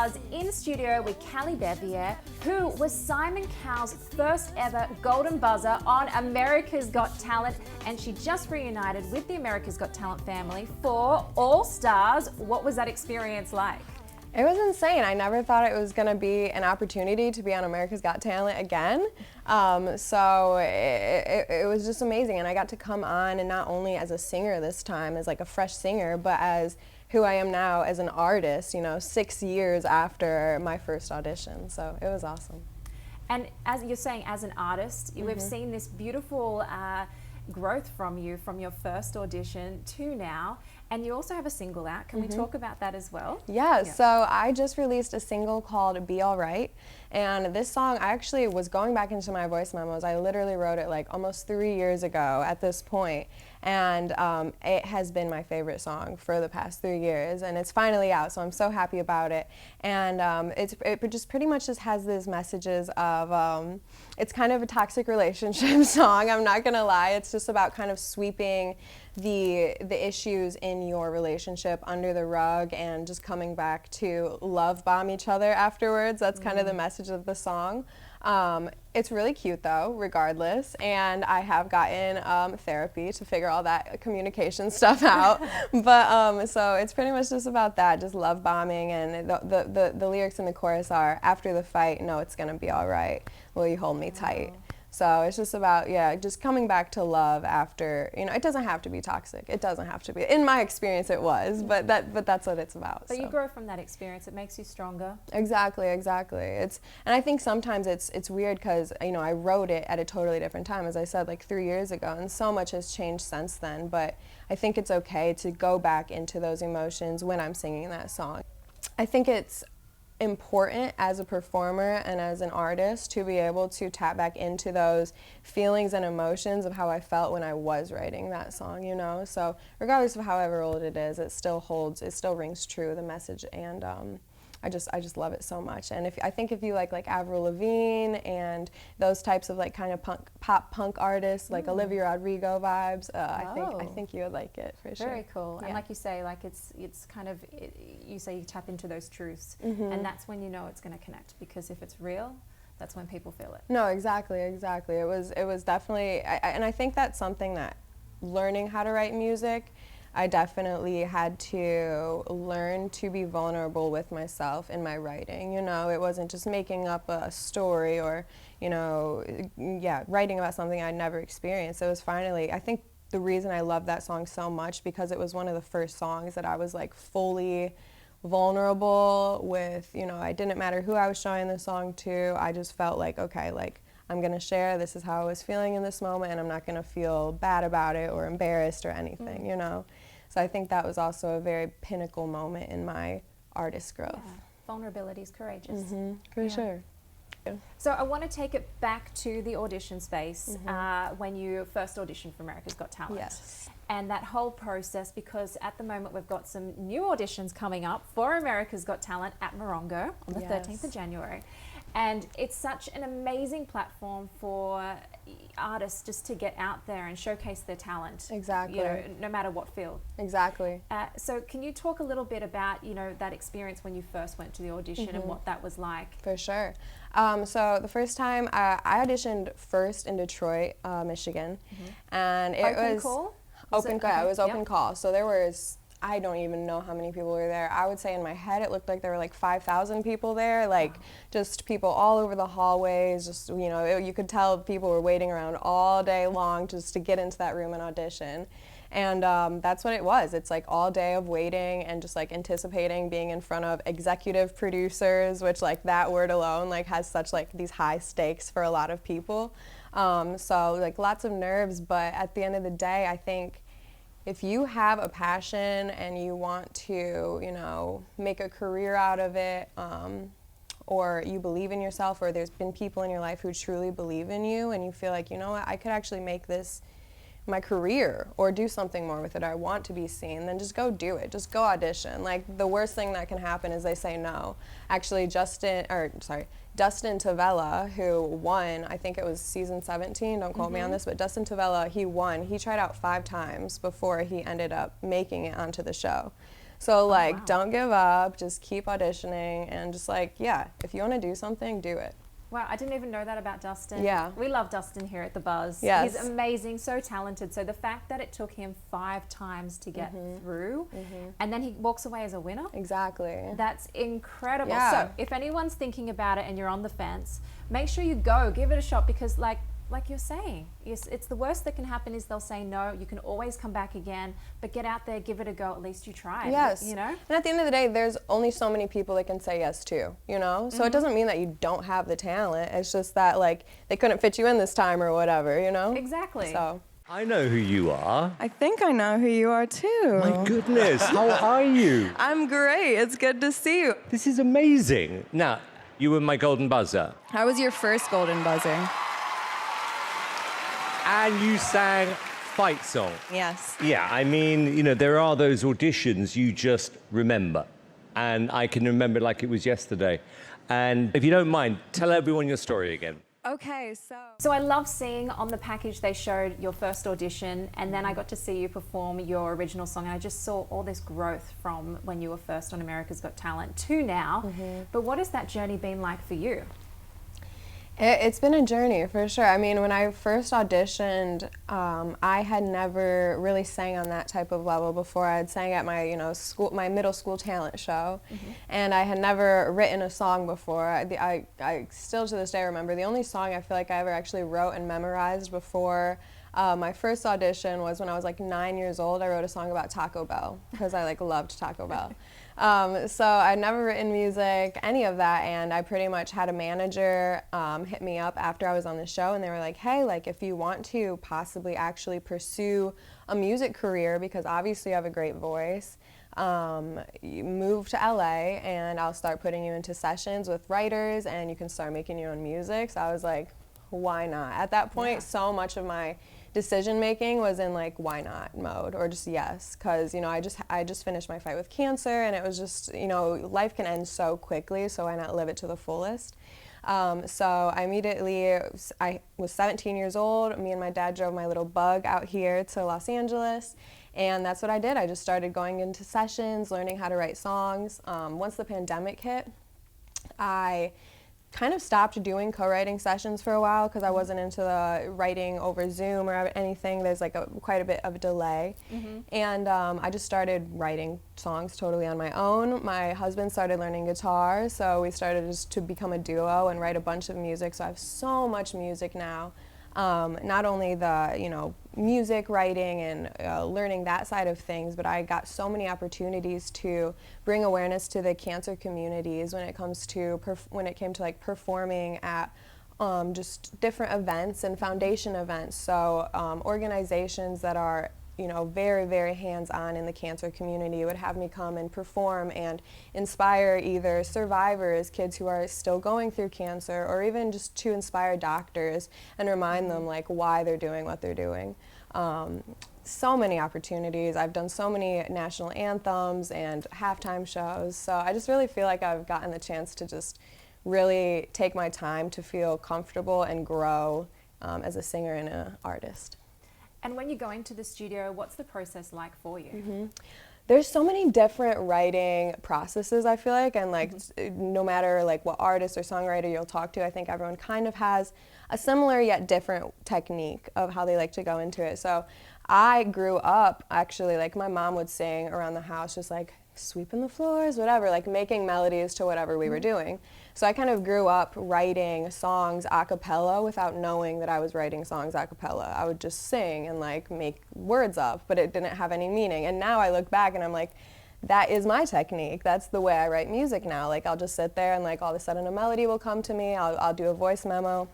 All-Stars in studio with Caly Bevier, who was Simon Cowell's first ever Golden Buzzer on America's Got Talent, and she just reunited with the America's Got Talent family for All-Stars. What was that experience like? It was insane. I never thought it was going to be an opportunity to be on America's Got Talent again. So it was just amazing. And I got to come on, and not only as a singer this time, as like a fresh singer, but as who I am now as an artist, you know, 6 years after my first audition. So it was awesome. And as you're saying, as an artist, we've seen this beautiful growth from you from your first audition to now, and you also have a single out. Can we talk about that as well? Yeah, so I just released a single called Be Alright, and this song, I actually was going back into my voice memos. I literally wrote it like almost 3 years ago at this point, and it has been my favorite song for the past 3 years, and it's finally out, so I'm so happy about it. And it just pretty much just has these messages of, it's kind of a toxic relationship song, I'm not gonna lie. It's just about kind of sweeping the issues in your relationship under the rug and just coming back to love bomb each other afterwards. That's kind of the message of the song. It's really cute though, regardless, and I have gotten therapy to figure all that communication stuff out. But so it's pretty much just about that, just love bombing, and the lyrics in the chorus are, after the fight, no, it's gonna be all right. Will you hold me tight? So it's just about, yeah, just coming back to love after, you know, it doesn't have to be toxic. It doesn't have to be. In my experience, it was, but that's what it's about. But so you grow from that experience. It makes you stronger. Exactly, exactly. And I think sometimes it's weird because, you know, I wrote it at a totally different time, as I said, like 3 years ago, and so much has changed since then. But I think it's okay to go back into those emotions when I'm singing that song. I think it's important as a performer and as an artist to be able to tap back into those feelings and emotions of how I felt when I was writing that song, you know? So regardless of however old it is, it still holds, it still rings true, the message, and I just love it so much. And I think if you like Avril Lavigne and those types of like kind of pop punk artists, like Olivia Rodrigo vibes, I think you would like it for sure. Very cool. Yeah. And like you say, like it's kind of, you say you tap into those truths, and that's when you know it's going to connect, because if it's real, that's when people feel it. No, exactly. It was definitely, and I think that's something that learning how to write music, I definitely had to learn to be vulnerable with myself in my writing. You know, it wasn't just making up a story or, you know, writing about something I'd never experienced. It was finally, I think the reason I love that song so much, because it was one of the first songs that I was like fully vulnerable with. You know, it didn't matter who I was showing the song to. I just felt like, okay, like, I'm going to share, this is how I was feeling in this moment, and I'm not going to feel bad about it or embarrassed or anything, you know. So I think that was also a very pinnacle moment in my artist growth. Yeah. Vulnerability is courageous. For sure. So I want to take it back to the audition space when you first auditioned for America's Got Talent. Yes. And that whole process, because at the moment we've got some new auditions coming up for America's Got Talent at Morongo on the 13th of January. And it's such an amazing platform for artists just to get out there and showcase their talent. Exactly. You know, no matter what field. Exactly. So can you talk a little bit about, you know, that experience when you first went to the audition and what that was like? For sure. So the first time I auditioned first in Detroit, Michigan, and it was open call. It was open call. So there was, I don't even know how many people were there. I would say in my head it looked like there were like 5,000 people there, like just people all over the hallways, just, you know, you could tell people were waiting around all day long just to get into that room and audition. And that's what it was. It's like all day of waiting and just like anticipating being in front of executive producers, which like that word alone like has such like these high stakes for a lot of people. So like lots of nerves, but at the end of the day, I think if you have a passion and you want to, you know, make a career out of it, or you believe in yourself, or there's been people in your life who truly believe in you and you feel like, you know what, I could actually make this my career or do something more with it, I want to be seen, then just go do it. Just go audition. Like, the worst thing that can happen is they say no. Actually, Dustin Tavella, who won, I think it was season 17, don't quote me on this, but Dustin Tavella, he won. He tried out 5 times before he ended up making it onto the show. So like, don't give up, just keep auditioning, and just like, yeah, if you want to do something, do it. Wow, I didn't even know that about Dustin. Yeah. We love Dustin here at The Buzz. Yes. He's amazing, so talented. So the fact that it took him 5 times to get through, and then he walks away as a winner. Exactly. That's incredible. Yeah. So if anyone's thinking about it and you're on the fence, make sure you go, give it a shot, because like you're saying, it's the worst that can happen is they'll say no. You can always come back again, but get out there, give it a go. At least you tried. Yes. You know? And at the end of the day, there's only so many people that can say yes to, you know? So it doesn't mean that you don't have the talent. It's just that, like, they couldn't fit you in this time or whatever, you know? Exactly. So. I know who you are. I think I know who you are too. My goodness, how are you? I'm great. It's good to see you. This is amazing. Now, you were my golden buzzer. How was your first golden buzzer? And you sang Fight Song. Yes. Yeah, I mean, you know, there are those auditions you just remember. And I can remember it like it was yesterday. And if you don't mind, tell everyone your story again. Okay, So I love seeing on the package they showed your first audition, and then I got to see you perform your original song, and I just saw all this growth from when you were first on America's Got Talent to now. But what has that journey been like for you? It's been a journey for sure. I mean, when I first auditioned, I had never really sang on that type of level before. I had sang at my, my middle school talent show, and I had never written a song before. I still to this day remember the only song I feel like I ever actually wrote and memorized before my first audition was when I was like 9 years old. I wrote a song about Taco Bell because I like loved Taco Bell. So I'd never written music, any of that, and I pretty much had a manager hit me up after I was on the show, and they were like, hey, like, if you want to possibly actually pursue a music career, because obviously you have a great voice, you move to LA and I'll start putting you into sessions with writers and you can start making your own music. So I was like, why not? At that point, so much of my decision making was in like why not mode, or just yes, because I just finished my fight with cancer, and it was just, life can end so quickly, so why not live it to the fullest. So I was 17 years old. Me and my dad drove my little bug out here to Los Angeles, and that's what I did. I just started going into sessions, learning how to write songs. Once the pandemic hit, I kind of stopped doing co-writing sessions for a while because I wasn't into the writing over Zoom or anything. There's like quite a bit of a delay. And I just started writing songs totally on my own. My husband started learning guitar, so we started just to become a duo and write a bunch of music. So I have so much music now. Not only the, music writing and learning that side of things, but I got so many opportunities to bring awareness to the cancer communities when it came to like performing at just different events and foundation events. So organizations that are very, very hands-on in the cancer community would have me come and perform and inspire either survivors, kids who are still going through cancer, or even just to inspire doctors and remind them like why they're doing what they're doing. So many opportunities. I've done so many national anthems and halftime shows, so I just really feel like I've gotten the chance to just really take my time to feel comfortable and grow as a singer and an artist. And when you go into the studio, what's the process like for you? There's so many different writing processes, I feel like, and like no matter like what artist or songwriter you'll talk to, I think everyone kind of has a similar yet different technique of how they like to go into it. So I grew up actually, like my mom would sing around the house, just like sweeping the floors, whatever, like making melodies to whatever we were doing. So I kind of grew up writing songs a cappella without knowing that I was writing songs a cappella. I would just sing and like make words up, but it didn't have any meaning. And now I look back and I'm like, that is my technique. That's the way I write music now. Like I'll just sit there and like all of a sudden a melody will come to me. I'll do a voice memo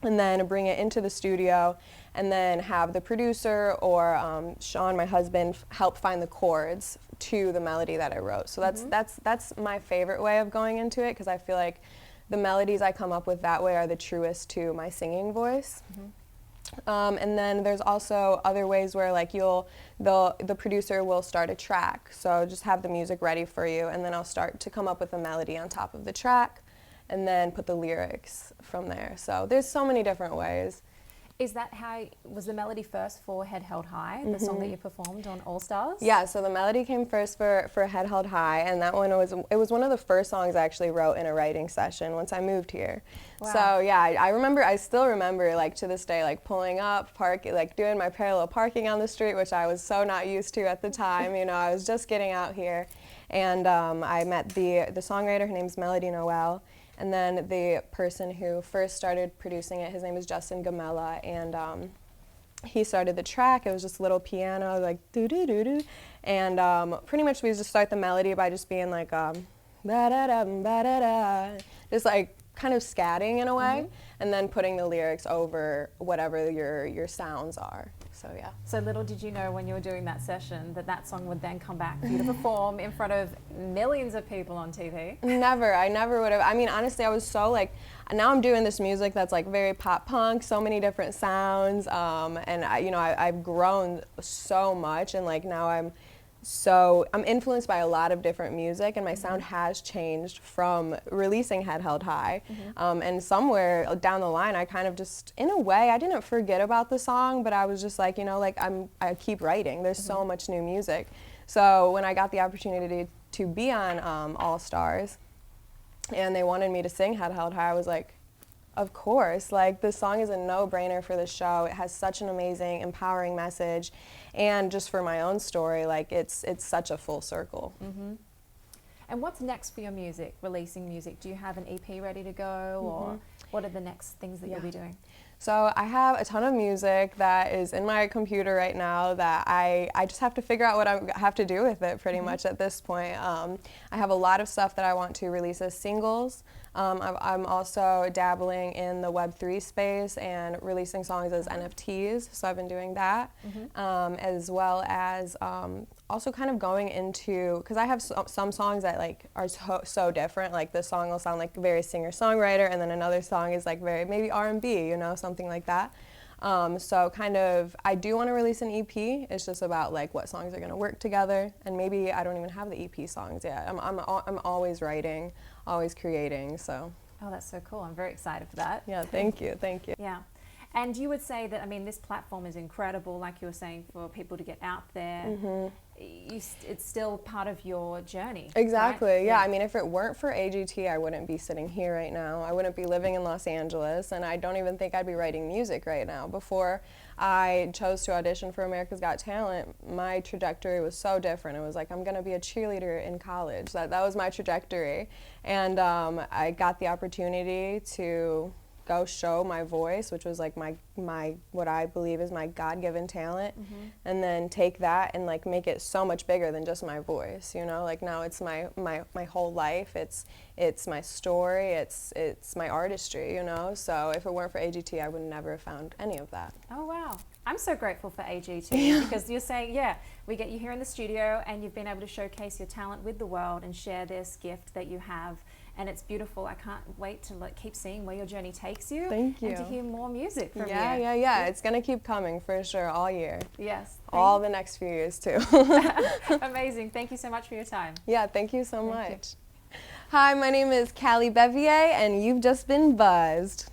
and then bring it into the studio and then have the producer or Sean, my husband, help find the chords to the melody that I wrote. So that's my favorite way of going into it, because I feel like the melodies I come up with that way are the truest to my singing voice. And then there's also other ways where like the producer will start a track. So just have the music ready for you, and then I'll start to come up with a melody on top of the track and then put the lyrics from there. So there's so many different ways. Is that how, was the melody first for Head Held High, the song that you performed on All-Stars? Yeah, so the melody came first for Head Held High, and that one was one of the first songs I actually wrote in a writing session once I moved here. Wow. So yeah, I still remember like to this day, like pulling up, like doing my parallel parking on the street, which I was so not used to at the time. You know, I was just getting out here, and I met the songwriter. Her name's Melody Noel. And then the person who first started producing it, his name is Justin Gamella, and he started the track. It was just a little piano, like do-do-do-do. And pretty much we just start the melody by just being like, ba-da-da, ba-da-da, just like kind of scatting in a way, and then putting the lyrics over whatever your sounds are. So yeah. So little did you know when you were doing that session that that song would then come back for you to perform in front of millions of people on TV. Never. I never would have. I mean, honestly, I was so like, now I'm doing this music that's like very pop punk, so many different sounds, and I've grown so much, and like now I'm influenced by a lot of different music, and my sound has changed from releasing Head Held High. And somewhere down the line, I kind of just, in a way, I didn't forget about the song, but I was just like, I keep writing. There's so much new music. So when I got the opportunity to be on All-Stars, and they wanted me to sing Head Held High, I was like, of course, like this song is a no-brainer for the show. It has such an amazing, empowering message, and just for my own story, like it's such a full circle. And what's next for your music, releasing music? Do you have an EP ready to go, or what are the next things that you'll be doing? So I have a ton of music that is in my computer right now that I just have to figure out what I have to do with it pretty much at this point. I have a lot of stuff that I want to release as singles. I'm also dabbling in the Web3 space and releasing songs as NFTs, so I've been doing that, as well as also kind of going into, because I have some songs that like are so different, like this song will sound like very singer-songwriter, and then another song is like very maybe R&B, something like that. So kind of, I do want to release an EP. It's just about like what songs are going to work together, and maybe I don't even have the EP songs yet. I'm always writing, always creating, so. Oh, that's so cool. I'm very excited for that. Yeah, thank you. Yeah. And you would say that, I mean, this platform is incredible, like you were saying, for people to get out there. It's still part of your journey. Exactly, right? yeah. I mean, if it weren't for AGT, I wouldn't be sitting here right now. I wouldn't be living in Los Angeles, and I don't even think I'd be writing music right now. Before I chose to audition for America's Got Talent, my trajectory was so different. It was like, I'm going to be a cheerleader in college. That was my trajectory. And I got the opportunity to go show my voice, which was like my what I believe is my God-given talent, and then take that and like make it so much bigger than just my voice, like now it's my whole life, it's my story, it's my artistry, so if it weren't for AGT, I would never have found any of that. Oh wow, I'm so grateful for AGT because you're saying, we get you here in the studio and you've been able to showcase your talent with the world and share this gift that you have. And it's beautiful. I can't wait to keep seeing where your journey takes you. Thank you. And to hear more music from you. Yeah. It's going to keep coming for sure all year. Yes. All the next few years too. Amazing. Thank you so much for your time. Yeah, thank you so much. Hi, my name is Caly Bevier, and you've just been buzzed.